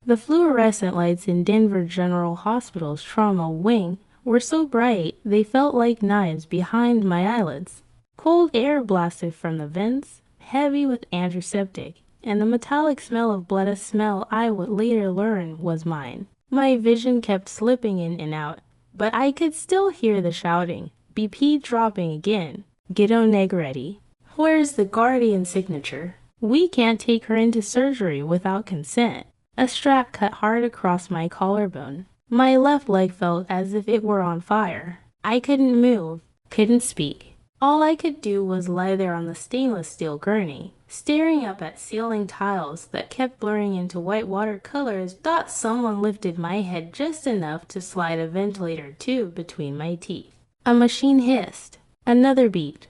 The fluorescent lights in Denver General Hospital's trauma wing were so bright they felt like knives behind my eyelids. Cold air blasted from the vents, heavy with antiseptic, and the metallic smell of blood, a smell I would later learn was mine. My vision kept slipping in and out, but I could still hear the shouting, BP dropping again. Ghetto Negretti. Where's the guardian signature? We can't take her into surgery without consent. A strap cut hard across my collarbone. My left leg felt as if it were on fire. I couldn't move, couldn't speak. All I could do was lie there on the stainless steel gurney, staring up at ceiling tiles that kept blurring into white watercolors. Someone lifted my head just enough to slide a ventilator tube between my teeth. A machine hissed. Another beat.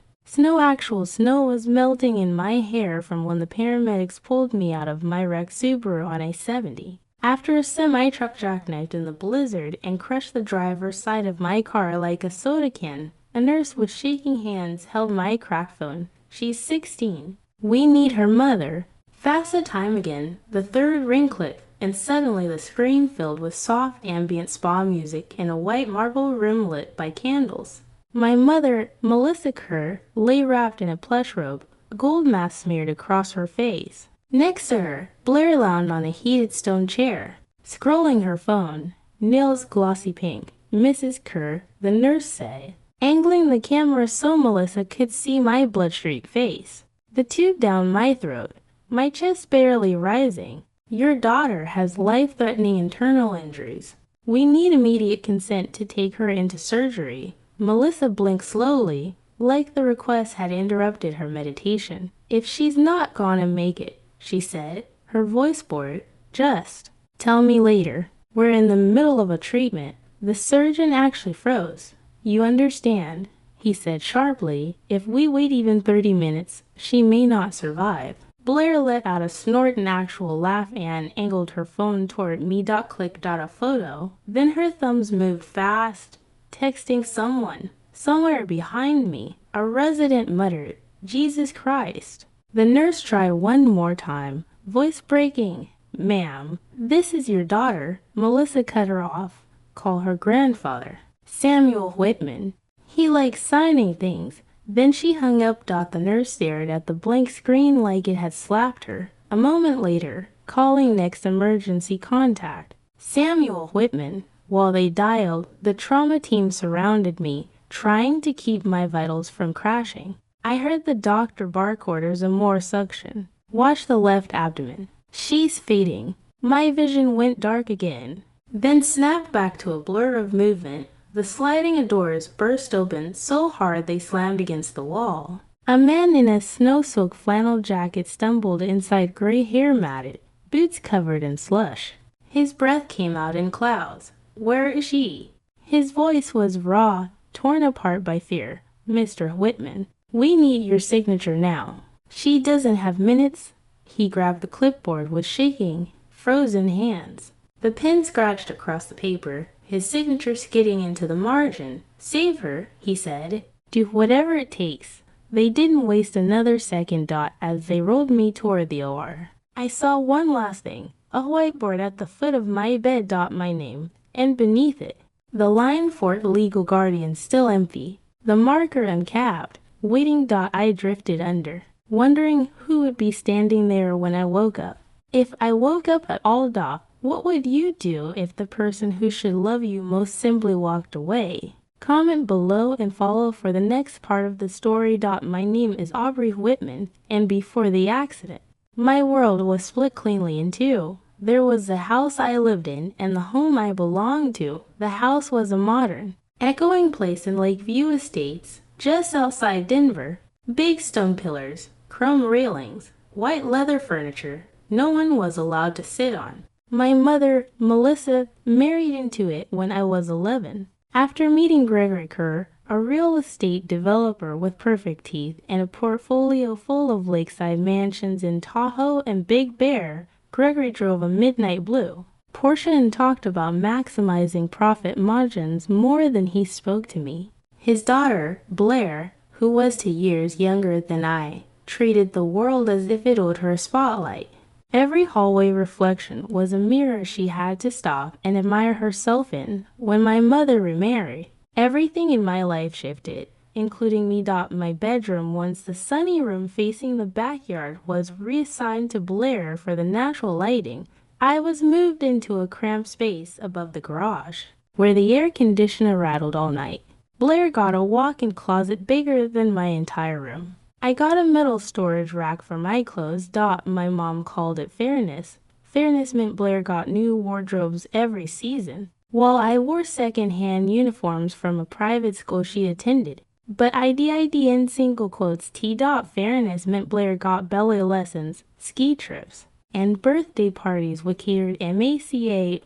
Actual snow was melting in my hair from when the paramedics pulled me out of my wrecked Subaru on A70. After a semi-truck jackknifed in the blizzard and crushed the driver's side of my car like a soda can, a nurse with shaking hands held my crack phone. She's 16. We need her mother. Fast the time again, the third ring clicked, and suddenly the screen filled with soft ambient spa music in a white marble room lit by candles. My mother, Melissa Kerr, lay wrapped in a plush robe, a gold mask smeared across her face. Next to her, Blair lounged on a heated stone chair, scrolling her phone, nails glossy pink. Mrs. Kerr, the nurse said, angling the camera so Melissa could see my bloodstreaked face. The tube down my throat, my chest barely rising. Your daughter has life-threatening internal injuries. We need immediate consent to take her into surgery. Melissa blinked slowly, like the request had interrupted her meditation. If she's not gonna make it, she said, her voice bored, just tell me later. We're in the middle of a treatment. The surgeon actually froze. You understand, he said sharply. If we wait even 30 minutes, she may not survive. Blair let out a snort, an actual laugh, and angled her phone toward me. Clicked out a photo. Then her thumbs moved fast, texting someone. Somewhere behind me, a resident muttered, Jesus Christ. The nurse tried one more time, voice breaking. Ma'am, this is your daughter. Melissa cut her off. Call her grandfather. Samuel Whitman. He likes signing things. Then she hung up. The nurse stared at the blank screen like it had slapped her. A moment later, calling next emergency contact. Samuel Whitman. While they dialed, the trauma team surrounded me, trying to keep my vitals from crashing. I heard the doctor bark orders and more suction. Watch the left abdomen. She's fading. My vision went dark again, then snapped back to a blur of movement. The sliding doors burst open so hard they slammed against the wall. A man in a snow-soaked flannel jacket stumbled inside, gray hair matted, boots covered in slush. His breath came out in clouds. Where is she? His voice was raw, torn apart by fear. Mr. Whitman, we need your signature now. She doesn't have minutes. He grabbed the clipboard with shaking, frozen hands. The pen scratched across the paper, his signature skidding into the margin. Save her, he said. Do whatever it takes. They didn't waste another second. As they rolled me toward the OR. I saw one last thing. A whiteboard at the foot of my bed. My name. And beneath it, the line for legal guardian still empty, the marker uncapped, waiting. I drifted under, wondering who would be standing there when I woke up. If I woke up at all, what would you do if the person who should love you most simply walked away? Comment below and follow for the next part of the story. My name is Aubrey Whitman, and before the accident, my world was split cleanly in two. There was the house I lived in and the home I belonged to. The house was a modern, echoing place in Lakeview Estates, just outside Denver. Big stone pillars, chrome railings, white leather furniture no one was allowed to sit on. My mother, Melissa, married into it when I was 11. After meeting Gregory Kerr, a real estate developer with perfect teeth and a portfolio full of lakeside mansions in Tahoe and Big Bear, Gregory drove a midnight blue Porsche and talked about maximizing profit margins more than he spoke to me. His daughter, Blair, who was 2 years younger than I, treated the world as if it owed her a spotlight. Every hallway reflection was a mirror she had to stop and admire herself in. When my mother remarried, everything in my life shifted, including me. My bedroom, once the sunny room facing the backyard, was reassigned to Blair for the natural lighting. I was moved into a cramped space above the garage, where the air conditioner rattled all night. Blair got a walk-in closet bigger than my entire room. I got a metal storage rack for my clothes. My mom called it fairness. Fairness meant Blair got new wardrobes every season, while I wore second-hand uniforms from a private school she attended. But in single quotes T. Fairness meant Blair got ballet lessons, ski trips, and birthday parties with catered MACARONS.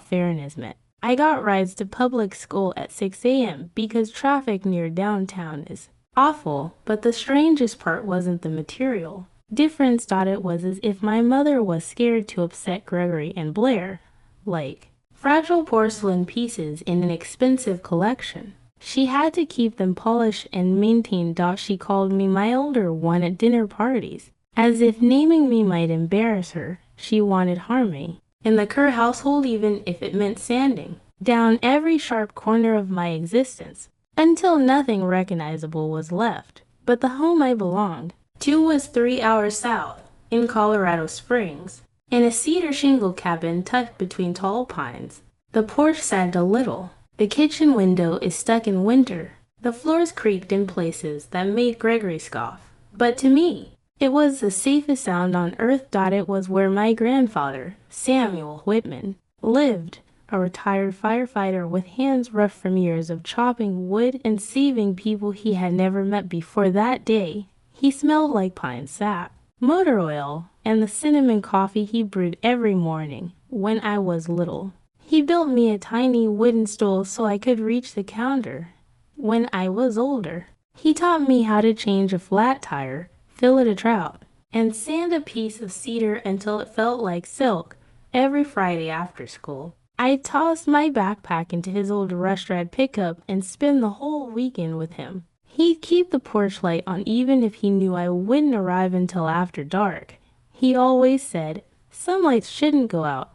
Fairness meant I got rides to public school at 6 a.m. because traffic near downtown is awful. But the strangest part wasn't the material difference. It was as if my mother was scared to upset Gregory and Blair, like fragile porcelain pieces in an expensive collection. She had to keep them polished and maintained. She called me my older one at dinner parties, as if naming me might embarrass her. She wanted harmony in the Kerr household, even if it meant sanding down every sharp corner of my existence, until nothing recognizable was left. But the home I belonged to was 3 hours south, in Colorado Springs, in a cedar shingle cabin tucked between tall pines. The porch sagged a little. The kitchen window is stuck in winter. The floors creaked in places that made Gregory scoff. But to me, it was the safest sound on earth. It was where my grandfather, Samuel Whitman, lived, a retired firefighter with hands rough from years of chopping wood and saving people he had never met before. That day, he smelled like pine sap, motor oil, and the cinnamon coffee he brewed every morning when I was little. He built me a tiny wooden stool so I could reach the counter. When I was older, he taught me how to change a flat tire, fillet a trout, and sand a piece of cedar until it felt like silk. Every Friday after school, I tossed my backpack into his old rust-red pickup and spend the whole weekend with him. He'd keep the porch light on even if he knew I wouldn't arrive until after dark. He always said, "Some lights shouldn't go out,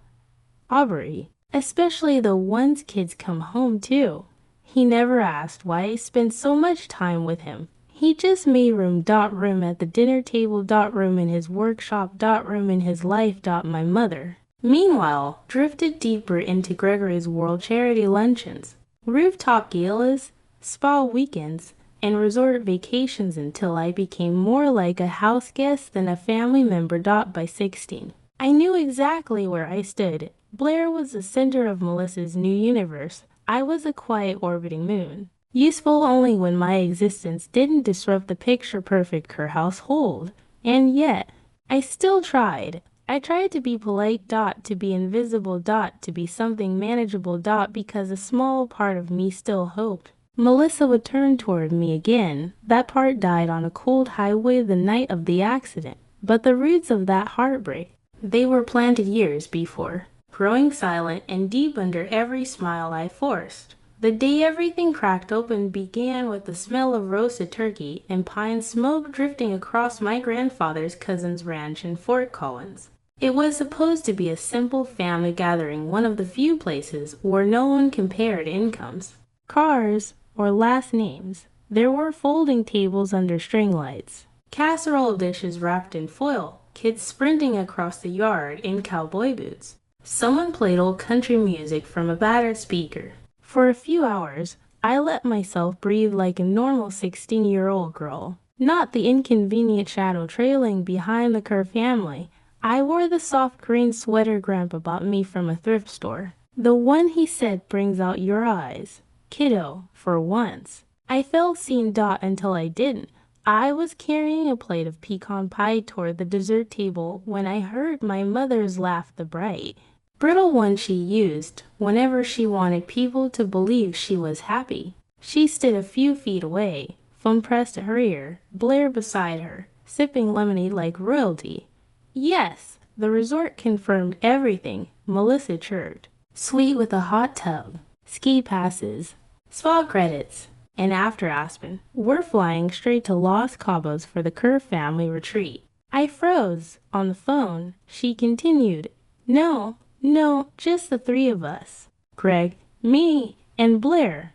Aubrey, especially the ones kids come home to." He never asked why I spent so much time with him. He just made room. Room at the dinner table. Room in his workshop. Room in his life. My mother, meanwhile, drifted deeper into Gregory's world. Charity luncheons, rooftop galas, spa weekends, and resort vacations until I became more like a house guest than a family member. By 16, I knew exactly where I stood. Blair was the center of Melissa's new universe. I was a quiet orbiting moon, useful only when my existence didn't disrupt the picture-perfect Kerr household. And yet, I still tried. I tried to be polite. To be invisible. To be something manageable. Because a small part of me still hoped Melissa would turn toward me again. That part died on a cold highway the night of the accident. But the roots of that heartbreak, they were planted years before, growing silent and deep under every smile I forced. The day everything cracked open began with the smell of roasted turkey and pine smoke drifting across my grandfather's cousin's ranch in Fort Collins. It was supposed to be a simple family gathering, one of the few places where no one compared incomes, cars, or last names. There were folding tables under string lights, casserole dishes wrapped in foil, kids sprinting across the yard in cowboy boots. Someone played old country music from a battered speaker. For a few hours, I let myself breathe like a normal 16-year-old girl, not the inconvenient shadow trailing behind the Kerr family. I wore the soft green sweater Grandpa bought me from a thrift store, the one he said brings out your eyes, kiddo. For once, I felt seen. Until I didn't. I was carrying a plate of pecan pie toward the dessert table when I heard my mother's laugh, the bright, brittle one she used whenever she wanted people to believe she was happy. She stood a few feet away, phone pressed to her ear, Blair beside her, sipping lemonade like royalty. Yes, the resort confirmed everything, Melissa chirped. Suite with a hot tub, ski passes, spa credits, and after Aspen, we're flying straight to Los Cabos for the Kerr family retreat. I froze. On the phone, she continued, No, no, just the three of us. Greg, me, and Blair.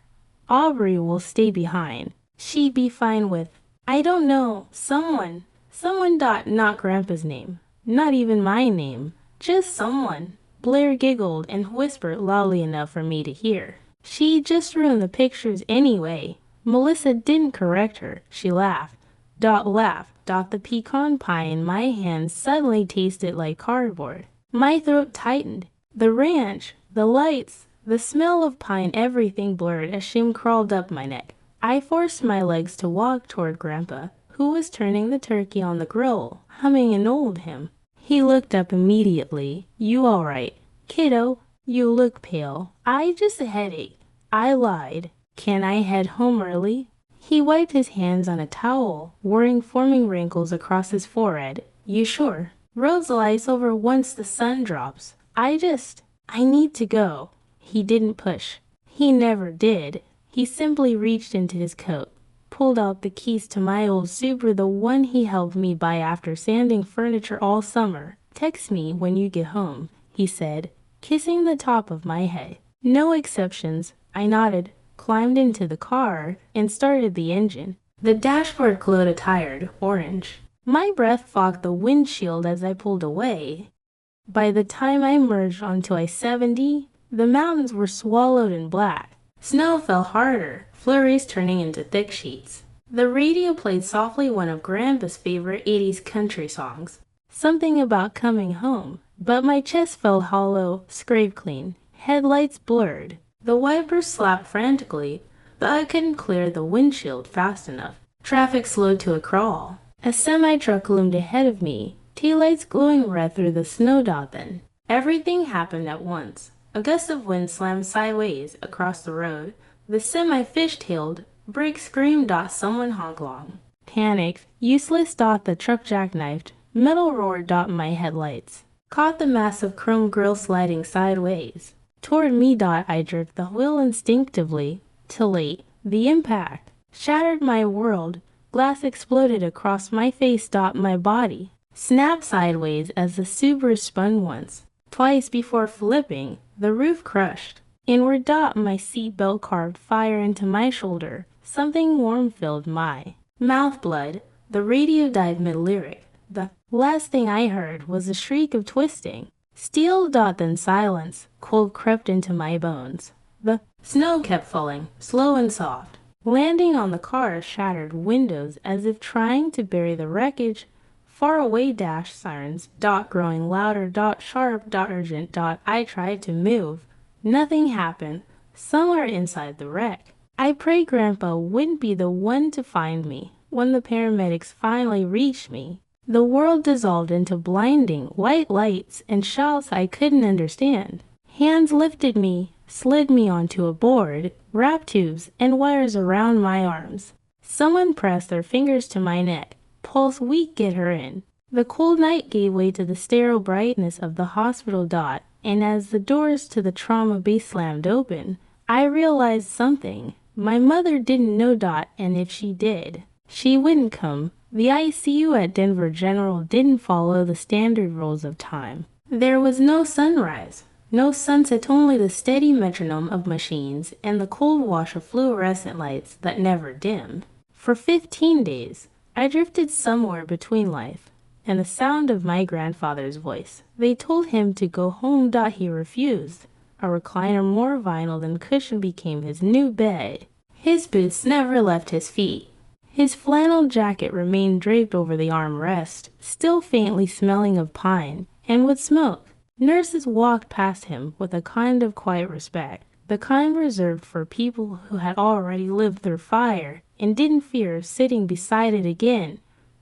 Aubrey will stay behind. She'd be fine with, I don't know, someone. Someone. Not Grandpa's name. Not even my name. Just someone. Blair giggled and whispered loudly enough for me to hear. She just ruined the pictures anyway. Melissa didn't correct her. She laughed. Laughed. The pecan pie in my hand suddenly tasted like cardboard. My throat tightened. The ranch, the lights, the smell of pine, everything blurred as shame crawled up my neck. I forced my legs to walk toward Grandpa, who was turning the turkey on the grill, humming an old hymn. He looked up immediately. You all right? Kiddo, you look pale. I just a headache. I lied. Can I head home early? He wiped his hands on a towel, forming wrinkles across his forehead. You sure? Roads will ice over once the sun drops. I need to go. He didn't push. He never did. He simply reached into his coat, pulled out the keys to my old Subaru, the one he helped me buy after sanding furniture all summer. Text me when you get home, he said, kissing the top of my head. No exceptions. I nodded, climbed into the car, and started the engine. The dashboard glowed a tired orange. My breath fogged the windshield as I pulled away. By the time I merged onto I-70, the mountains were swallowed in black. Snow fell harder, flurries turning into thick sheets. The radio played softly one of Grandpa's favorite 80s country songs. Something about coming home, but my chest felt hollow, scrape clean. Headlights blurred. The wipers slapped frantically, but I couldn't clear the windshield fast enough. Traffic slowed to a crawl. A semi-truck loomed ahead of me, taillights glowing red through the snow. Then everything happened at once. A gust of wind slammed sideways across the road. The semi fish-tailed. Brakes screamed. Someone honked long. Panicked, useless. The truck jackknifed. Metal roared. My headlights caught the massive chrome grille sliding sideways toward me. I jerked the wheel instinctively. Too late. The impact shattered my world. Glass exploded across my face. My body snapped sideways as the Subaru spun once, twice before flipping. The roof crushed. Inward. My seatbelt carved fire into my shoulder. Something warm filled my mouth. Blood. The radio died mid-lyric. The last thing I heard was a shriek of twisting steel. Then silence. Cold crept into my bones. The snow kept falling, slow and soft, landing on the car's shattered windows as if trying to bury the wreckage. Far away dash sirens. Growing louder. Sharp. Urgent. I tried to move. Nothing happened. Somewhere inside the wreck. I prayed Grandpa wouldn't be the one to find me. When the paramedics finally reached me, the world dissolved into blinding white lights and shouts I couldn't understand. Hands lifted me, slid me onto a board, wrapped tubes and wires around my arms. Someone pressed their fingers to my neck. Pulse weak. Get her in. The cold night gave way to the sterile brightness of the hospital. And as the doors to the trauma bay slammed open, I realized something. My mother didn't know. And if she did, she wouldn't come. The ICU at Denver General didn't follow the standard rules of time. There was no sunrise, no sunset, only the steady metronome of machines and the cold wash of fluorescent lights that never dimmed. For 15 days, I drifted somewhere between life and the sound of my grandfather's voice. They told him to go home. He refused. A recliner more vinyl than cushion became his new bed. His boots never left his feet. His flannel jacket remained draped over the armrest, still faintly smelling of pine and wood smoke. Nurses walked past him with a kind of quiet respect, the kind reserved for people who had already lived through fire and didn't fear sitting beside it again.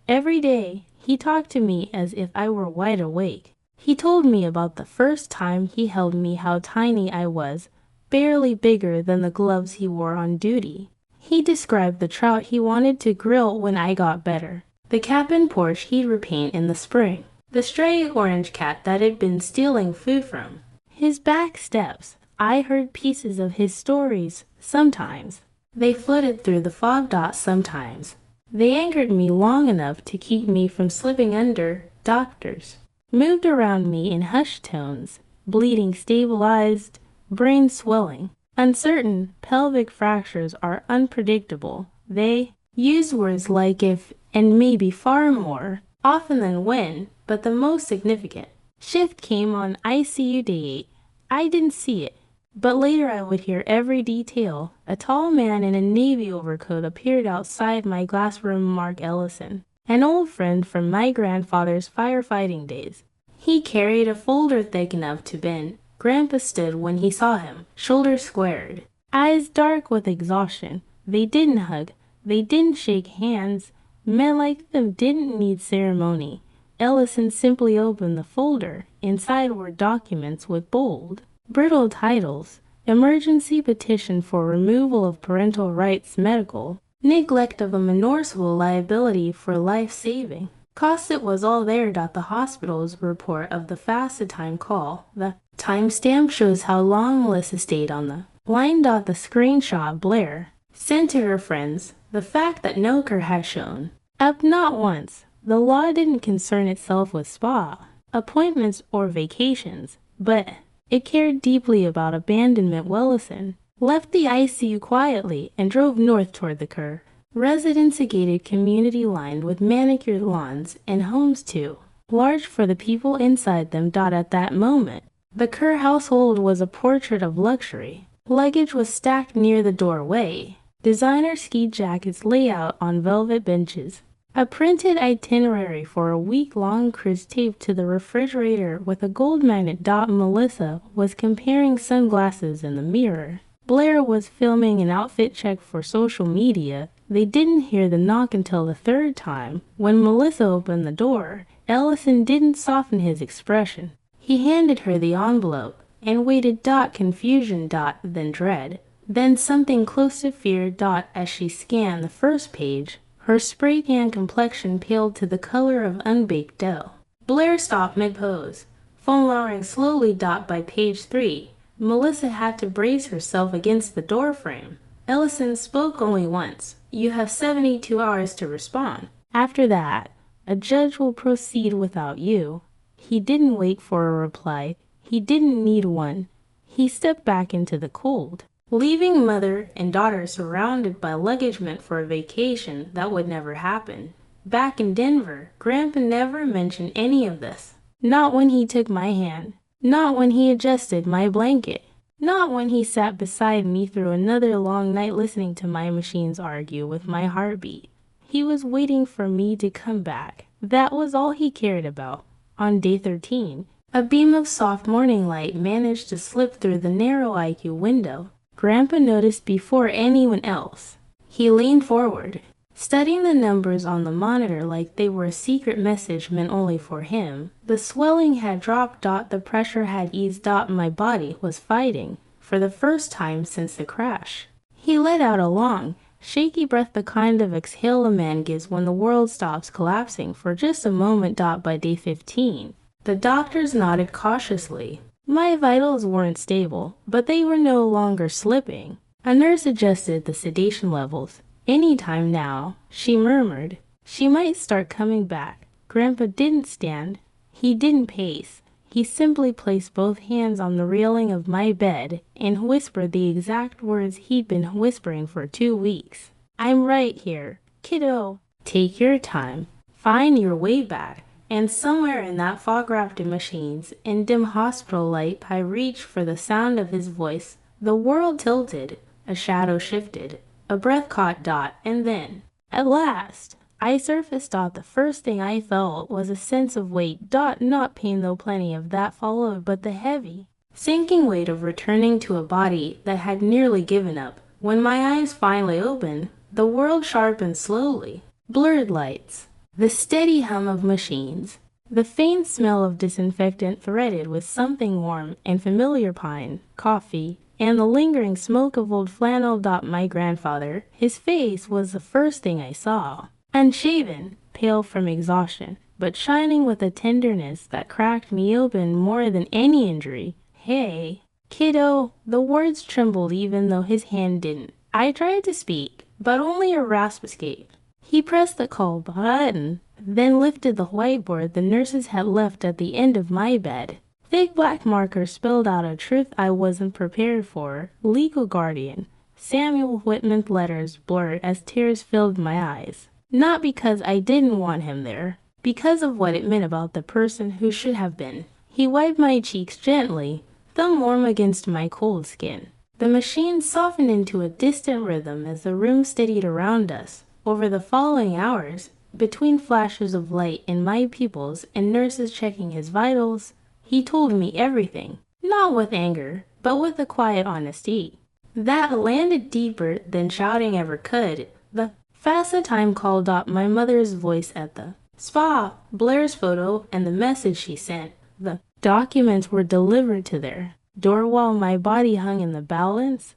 Every day, he talked to me as if I were wide awake. He told me about the first time he held me, how tiny I was, barely bigger than the gloves he wore on duty. He described the trout he wanted to grill when I got better, the cabin porch he'd repaint in the spring, the stray orange cat that had been stealing food from his back steps. I heard pieces of his stories sometimes. They floated through the fog. Sometimes They anchored me long enough to keep me from slipping under. Doctors moved around me in hushed tones, bleeding stabilized, brain swelling. Uncertain, pelvic fractures are unpredictable. They use words like if and maybe far more often than when, but the most significant shift came on ICU day 8. I didn't see it, but later I would hear every detail. A tall man in a navy overcoat appeared outside my glass room. Mark Ellison, an old friend from my grandfather's firefighting days. He carried a folder thick enough to bend. Grandpa stood when he saw him, shoulders squared, eyes dark with exhaustion. They didn't hug. They didn't shake hands. Men like them didn't need ceremony. Ellison simply opened the folder. Inside were documents with bold, brittle titles: emergency petition for removal of parental rights, medical neglect of a minor's liability for life-saving costs. It was all there. The hospital's report of the fastest time call. The timestamp shows how long Melissa stayed on the line. The screenshot Blair sent to her friends. The fact that Noker had shown up not once. The law didn't concern itself with spa appointments or vacations, but it cared deeply about abandonment. Wellison left the ICU quietly and drove north toward the Kerr residence, a gated community lined with manicured lawns and homes too large for the people inside them. At that moment, the Kerr household was a portrait of luxury. Luggage was stacked near the doorway. Designer ski jackets lay out on velvet benches. A printed itinerary for a week-long cruise taped to the refrigerator with a gold magnet. Melissa was comparing sunglasses in the mirror. Blair was filming an outfit check for social media. They didn't hear the knock until the third time. When Melissa opened the door, Ellison didn't soften his expression. He handed her the envelope and waited. Confusion. Then dread. Then something close to fear. As she scanned the first page, her spray-tan complexion paled to the color of unbaked dough. Blair stopped mid-pose, phone lowering slowly. By page 3, Melissa had to brace herself against the doorframe. Ellison spoke only once. You have 72 hours to respond. After that, a judge will proceed without you. He didn't wait for a reply. He didn't need one. He stepped back into the cold, leaving mother and daughter surrounded by luggage meant for a vacation that would never happen. Back in Denver, Grandpa never mentioned any of this. Not when he took my hand. Not when he adjusted my blanket. Not when he sat beside me through another long night listening to my machines argue with my heartbeat. He was waiting for me to come back. That was all he cared about. On day 13, a beam of soft morning light managed to slip through the narrow IQ window. Grandpa noticed before anyone else. He leaned forward, studying the numbers on the monitor like they were a secret message meant only for him. The swelling had dropped. The pressure had eased. My body was fighting for the first time since the crash. He let out a long, shaky breath, the kind of exhale a man gives when the world stops collapsing for just a moment. By day 15, the doctors nodded cautiously. My vitals weren't stable, but they were no longer slipping. A nurse adjusted the sedation levels. Any time now, she murmured. She might start coming back. Grandpa didn't stand. He didn't pace. He simply placed both hands on the railing of my bed and whispered the exact words he'd been whispering for 2 weeks. I'm right here, kiddo. Take your time. Find your way back. And somewhere in that fog-wrapped machines and dim hospital light, I reached for the sound of his voice. The world tilted. A shadow shifted. A breath caught. And then, at last, I surfaced. The first thing I felt was a sense of weight. Not pain, though plenty of that followed, but the heavy, sinking weight of returning to a body that had nearly given up. When my eyes finally opened, the world sharpened slowly. Blurred lights. The steady hum of machines. The faint smell of disinfectant threaded with something warm and familiar: pine, coffee, and the lingering smoke of old flannel. My grandfather, his face was the first thing I saw. Unshaven, pale from exhaustion, but shining with a tenderness that cracked me open more than any injury. Hey, kiddo. The words trembled even though his hand didn't. I tried to speak, but only a rasp escaped. He pressed the call button, then lifted the whiteboard the nurses had left at the end of my bed. Thick black marker spelled out a truth I wasn't prepared for. Legal guardian. Samuel Whitman's letters blurred as tears filled my eyes. Not because I didn't want him there, because of what it meant about the person who should have been. He wiped my cheeks gently, thumb warm against my cold skin. The machine softened into a distant rhythm as the room steadied around us. Over the following hours, between flashes of light in my pupils and nurses checking his vitals, he told me everything, not with anger, but with a quiet honesty that landed deeper than shouting ever could. The FASA time called up my mother's voice at the spa, Blair's photo, and the message she sent. The documents were delivered to their door while my body hung in the balance.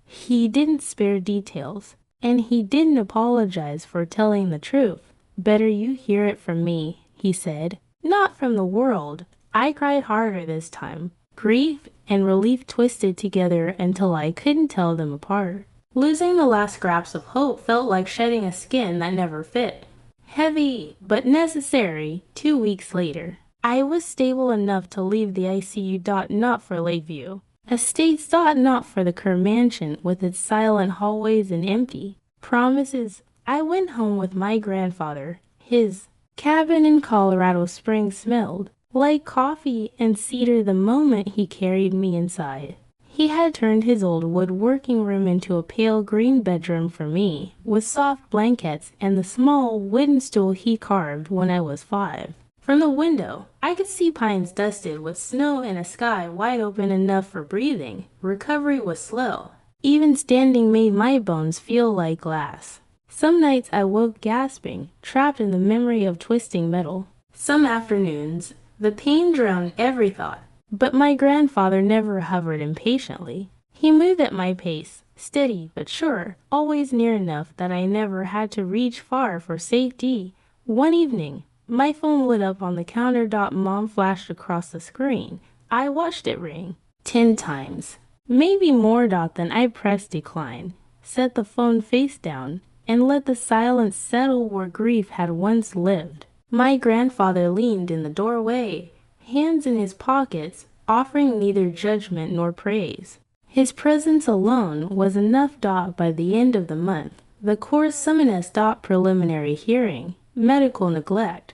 He didn't spare details, and he didn't apologize for telling the truth. Better you hear it from me, he said, not from the world. I cried harder this time. Grief and relief twisted together until I couldn't tell them apart. Losing the last scraps of hope felt like shedding a skin that never fit. Heavy, but necessary. 2 weeks later, I was stable enough to leave the ICU. Not for Lakeview Estates. Not for the Kerr mansion with its silent hallways and empty promises. I went home with my grandfather. His cabin in Colorado Springs smelled like coffee and cedar the moment he carried me inside. He had turned his old woodworking room into a pale green bedroom for me, with soft blankets and the small wooden stool he carved when I was 5. From the window, I could see pines dusted with snow and a sky wide open enough for breathing. Recovery was slow. Even standing made my bones feel like glass. Some nights I woke gasping, trapped in the memory of twisting metal. Some afternoons, the pain drowned every thought. But my grandfather never hovered impatiently. He moved at my pace, steady but sure, always near enough that I never had to reach far for safety. One evening, my phone lit up on the counter. Mom flashed across the screen. I watched it ring 10 times. Maybe more. Then I pressed decline, set the phone face down, and let the silence settle where grief had once lived. My grandfather leaned in the doorway, hands in his pockets, offering neither judgment nor praise. His presence alone was enough. By the end of the month, the court summoned us. Preliminary hearing, medical neglect,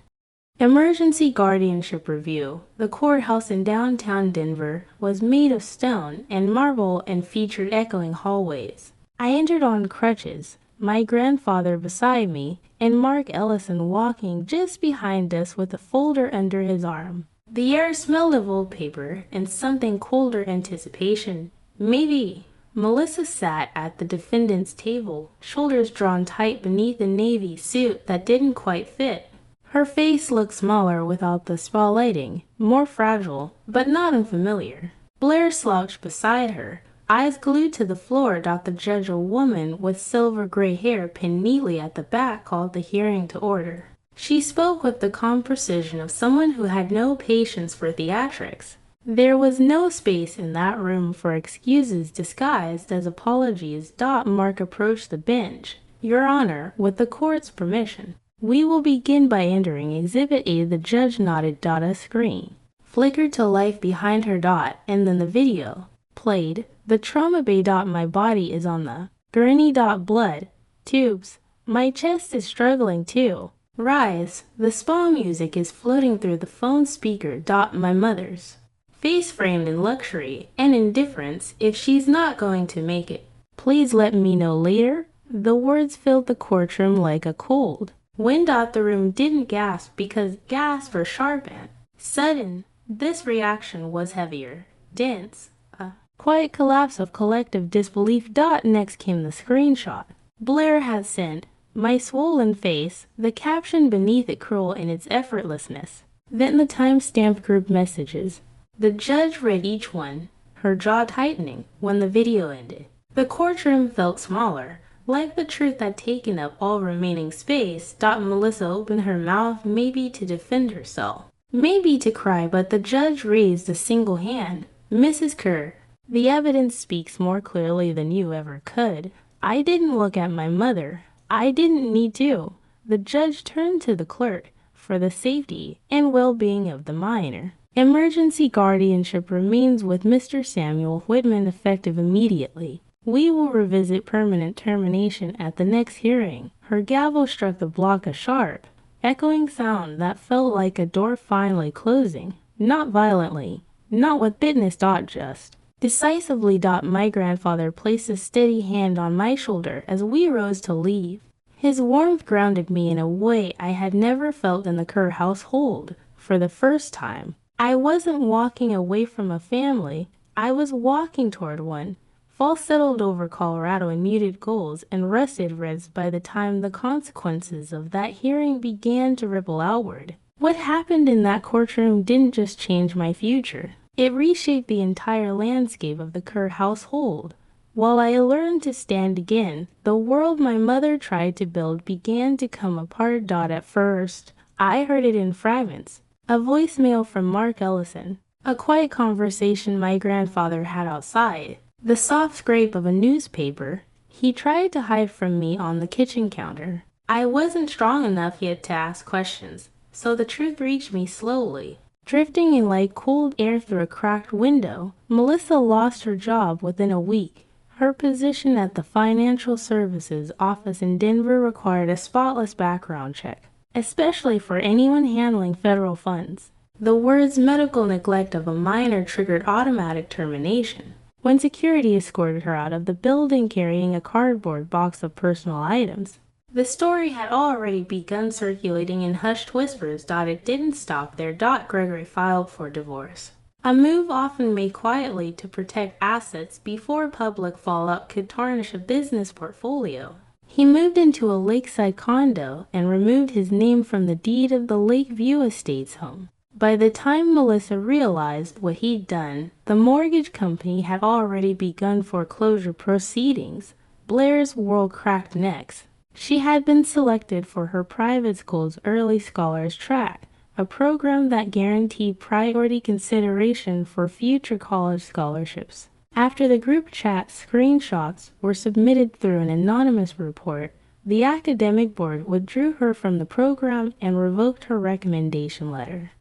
emergency guardianship review. The courthouse in downtown Denver was made of stone and marble and featured echoing hallways. I entered on crutches, my grandfather beside me, and Mark Ellison walking just behind us with a folder under his arm. The air smelled of old paper and something colder anticipation. Maybe. Melissa sat at the defendant's table, shoulders drawn tight beneath a navy suit that didn't quite fit. Her face looked smaller without the spotlighting, more fragile, but not unfamiliar. Blair slouched beside her, eyes glued to the floor. The judge, a woman with silver gray hair pinned neatly at the back, called the hearing to order. She spoke with the calm precision of someone who had no patience for theatrics. There was no space in that room for excuses disguised as apologies. Mark approached the bench. Your Honor, with the court's permission, we will begin by entering Exhibit A. The judge nodded. A screen flickered to life behind her. And then the video played. The trauma bay. My body is on the gurney. Blood, tubes. My chest is struggling too. Rise. The spa music is floating through the phone speaker. My mother's face framed in luxury and indifference. If she's not going to make it, please let me know later. The words filled the courtroom like a cold wind. The room didn't gasp because gasps were sharp and sudden. This reaction was heavier, dense, a quiet collapse of collective disbelief. Next came the screenshot Blair had sent. My swollen face, the caption beneath it cruel in its effortlessness. Then the time-stamped group messages. The judge read each one, her jaw tightening when the video ended. The courtroom felt smaller, like the truth had taken up all remaining space. Melissa opened her mouth, maybe to defend herself, maybe to cry, but the judge raised a single hand. Mrs. Kerr, the evidence speaks more clearly than you ever could. I didn't look at my mother. I didn't need to. The judge turned to the clerk for the safety and well-being of the minor. Emergency guardianship remains with Mr. Samuel Whitman effective immediately. We will revisit permanent termination at the next hearing. Her gavel struck the block a sharp, echoing sound that felt like a door finally closing. Not violently, not with bitterness. Just decisively. My grandfather placed a steady hand on my shoulder as we rose to leave. His warmth grounded me in a way I had never felt in the Kerr household. For the first time, I wasn't walking away from a family, I was walking toward one. Fall settled over Colorado in muted golds and rusted reds by the time the consequences of that hearing began to ripple outward. What happened in that courtroom didn't just change my future. It reshaped the entire landscape of the Kerr household. While I learned to stand again, the world my mother tried to build began to come apart. At first, I heard it in fragments. A voicemail from Mark Ellison, a quiet conversation my grandfather had outside, the soft scrape of a newspaper he tried to hide from me on the kitchen counter. I wasn't strong enough yet to ask questions, so the truth reached me slowly, drifting in like cold air through a cracked window. Melissa lost her job within a week. Her position at the financial services office in Denver required a spotless background check, especially for anyone handling federal funds. The words medical neglect of a minor triggered automatic termination. When security escorted her out of the building carrying a cardboard box of personal items, the story had already begun circulating in hushed whispers. It didn't stop there. Gregory filed for divorce. A move often made quietly to protect assets before public fallout could tarnish a business portfolio. He moved into a lakeside condo and removed his name from the deed of the Lakeview Estates home. By the time Melissa realized what he'd done, the mortgage company had already begun foreclosure proceedings. Blair's world cracked next. She had been selected for her private school's Early Scholars track, a program that guaranteed priority consideration for future college scholarships. After the group chat screenshots were submitted through an anonymous report, the academic board withdrew her from the program and revoked her recommendation letter.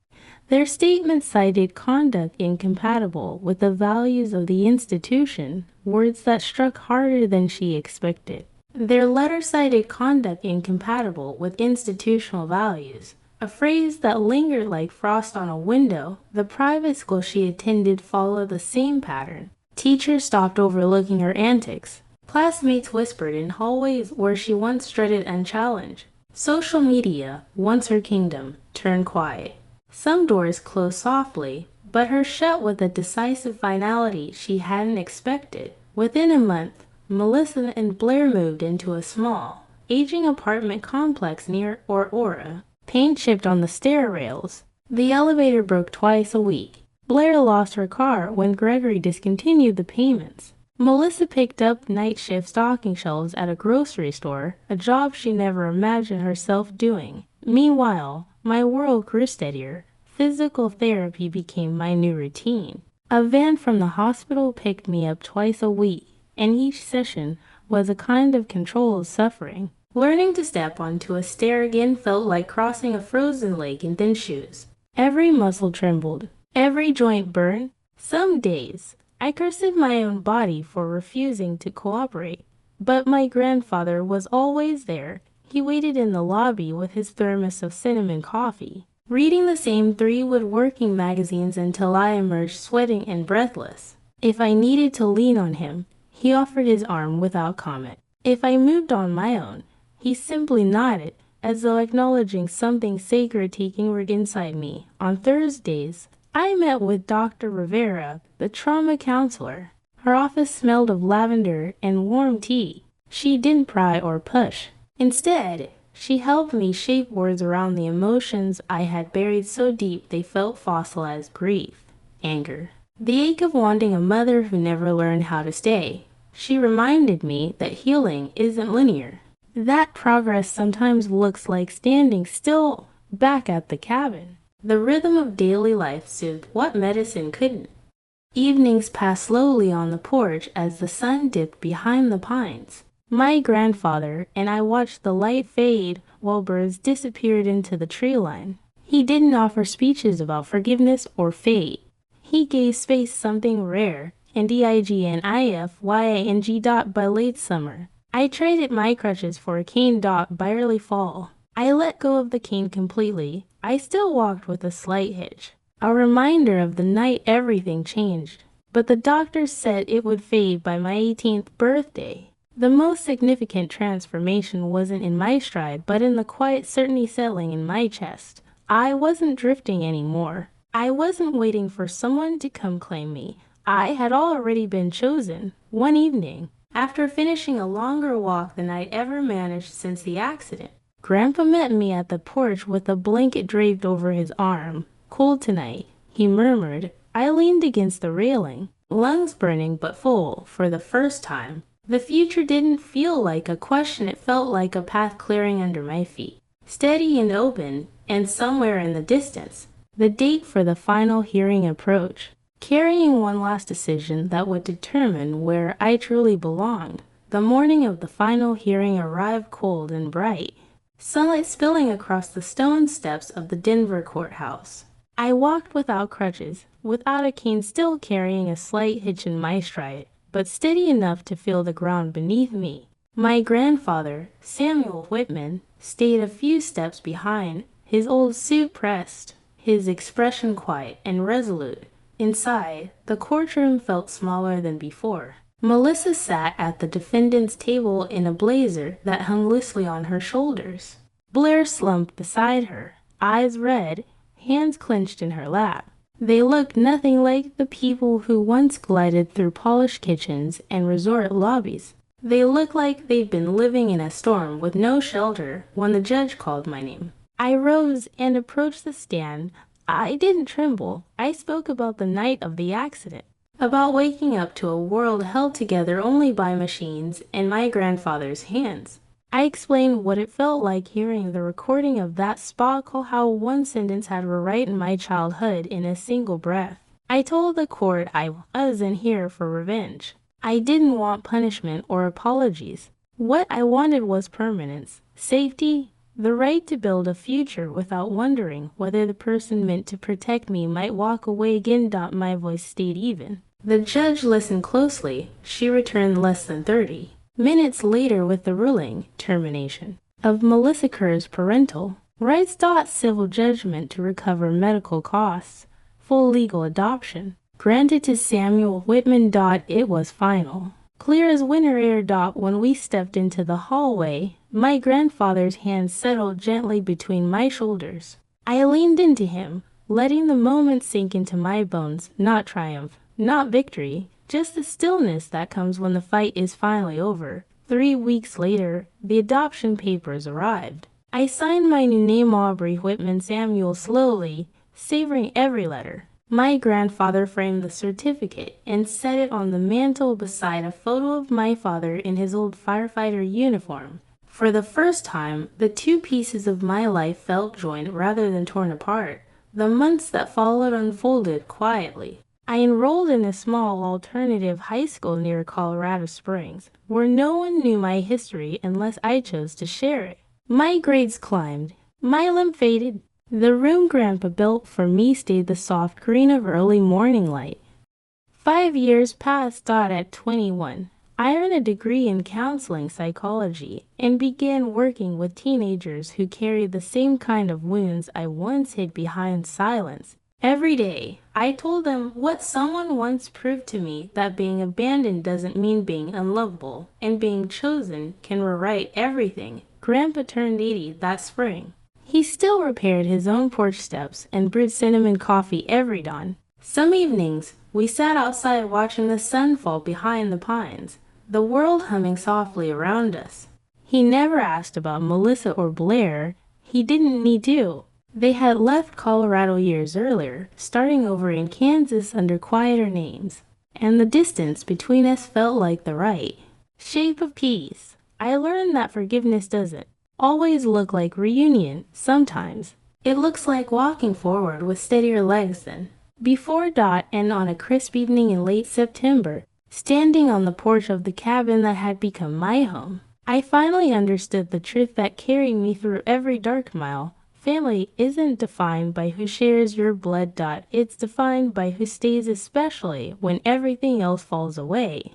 Their statement cited conduct incompatible with the values of the institution, words that struck harder than she expected. Their letter cited conduct incompatible with institutional values, a phrase that lingered like frost on a window. The private school she attended followed the same pattern. Teachers stopped overlooking her antics. Classmates whispered in hallways where she once strutted unchallenged. Social media, once her kingdom, turned quiet. Some doors closed softly, but hers shut with a decisive finality she hadn't expected. Within a month, Melissa and Blair moved into a small, aging apartment complex near Aurora. Paint chipped on the stair rails. The elevator broke twice a week. Blair lost her car when Gregory discontinued the payments. Melissa picked up night shift stocking shelves at a grocery store, a job she never imagined herself doing. Meanwhile, my world grew steadier. Physical therapy became my new routine. A van from the hospital picked me up twice a week, and each session was a kind of controlled suffering. Learning to step onto a stair again felt like crossing a frozen lake in thin shoes. Every muscle trembled, every joint burned. Some days, I cursed my own body for refusing to cooperate. But my grandfather was always there. He waited in the lobby with his thermos of cinnamon coffee, reading the same 3 woodworking magazines until I emerged sweating and breathless. If I needed to lean on him, he offered his arm without comment. If I moved on my own, he simply nodded, as though acknowledging something sacred taking root inside me. On Thursdays, I met with Dr. Rivera, the trauma counselor. Her office smelled of lavender and warm tea. She didn't pry or push. Instead, she helped me shape words around the emotions I had buried so deep they felt fossilized: grief, anger, the ache of wanting a mother who never learned how to stay. She reminded me that healing isn't linear, that progress sometimes looks like standing still back at the cabin. The rhythm of daily life soothed what medicine couldn't. Evenings passed slowly on the porch as the sun dipped behind the pines. My grandfather and I watched the light fade while birds disappeared into the tree line. He didn't offer speeches about forgiveness or fate. He gave space something rare, and DIGNIFYING. By late summer, I traded my crutches for a cane. By early fall, I let go of the cane completely. I still walked with a slight hitch, a reminder of the night everything changed. But the doctor said it would fade by my 18th birthday. The most significant transformation wasn't in my stride, but in the quiet certainty settling in my chest. I wasn't drifting anymore. I wasn't waiting for someone to come claim me. I had already been chosen. One evening, after finishing a longer walk than I'd ever managed since the accident, Grandpa met me at the porch with a blanket draped over his arm. "Cold tonight," he murmured. I leaned against the railing, lungs burning but full for the first time. The future didn't feel like a question, it felt like a path clearing under my feet, steady and open, and somewhere in the distance, the date for the final hearing approached, carrying one last decision that would determine where I truly belonged. The morning of the final hearing arrived cold and bright, sunlight spilling across the stone steps of the Denver courthouse. I walked without crutches, without a cane, still carrying a slight hitch in my stride, but steady enough to feel the ground beneath me. My grandfather, Samuel Whitman, stayed a few steps behind, his old suit pressed, his expression quiet and resolute. Inside, the courtroom felt smaller than before. Melissa sat at the defendant's table in a blazer that hung loosely on her shoulders. Blair slumped beside her, eyes red, hands clenched in her lap. They looked nothing like the people who once glided through polished kitchens and resort lobbies. They looked like they'd been living in a storm with no shelter when the judge called my name. I rose and approached the stand. I didn't tremble. I spoke about the night of the accident, about waking up to a world held together only by machines and my grandfather's hands. I explained what it felt like hearing the recording of that sparkle, how one sentence had rewritten my childhood in a single breath. I told the court I wasn't here for revenge. I didn't want punishment or apologies. What I wanted was permanence, safety, the right to build a future without wondering whether the person meant to protect me might walk away again. My voice stayed even. The judge listened closely. She returned less than 30 minutes later with the ruling, termination of Melissa Kerr's parental rights. Civil judgment to recover medical costs, full legal adoption, granted to Samuel Whitman. It was final, clear as winter air. When we stepped into the hallway, my grandfather's hand settled gently between my shoulders. I leaned into him, letting the moment sink into my bones. Not triumph, not victory, just the stillness that comes when the fight is finally over. 3 weeks later, the adoption papers arrived. I signed my new name, Aubrey Whitman Samuel, slowly, savoring every letter. My grandfather framed the certificate and set it on the mantel beside a photo of my father in his old firefighter uniform. For the first time, the two pieces of my life felt joined rather than torn apart. The months that followed unfolded quietly. I enrolled in a small alternative high school near Colorado Springs, where no one knew my history unless I chose to share it. My grades climbed. My limp faded. The room Grandpa built for me stayed the soft green of early morning light. 5 years passed. At 21, I earned a degree in counseling psychology and began working with teenagers who carried the same kind of wounds I once hid behind silence. Every day, I told them what someone once proved to me, that being abandoned doesn't mean being unlovable, and being chosen can rewrite everything. Grandpa turned 80 that spring. He still repaired his own porch steps and brewed cinnamon coffee every dawn. Some evenings, we sat outside watching the sun fall behind the pines, the world humming softly around us. He never asked about Melissa or Blair. He didn't need to. They had left Colorado years earlier, starting over in Kansas under quieter names, and the distance between us felt like the right shape of peace. I learned that forgiveness doesn't always look like reunion. Sometimes it looks like walking forward with steadier legs than before. And on a crisp evening in late September, Standing on the porch of the cabin that had become my home, I finally understood the truth that carried me through every dark mile. Family isn't defined by who shares your blood. It's defined by who stays, especially when everything else falls away.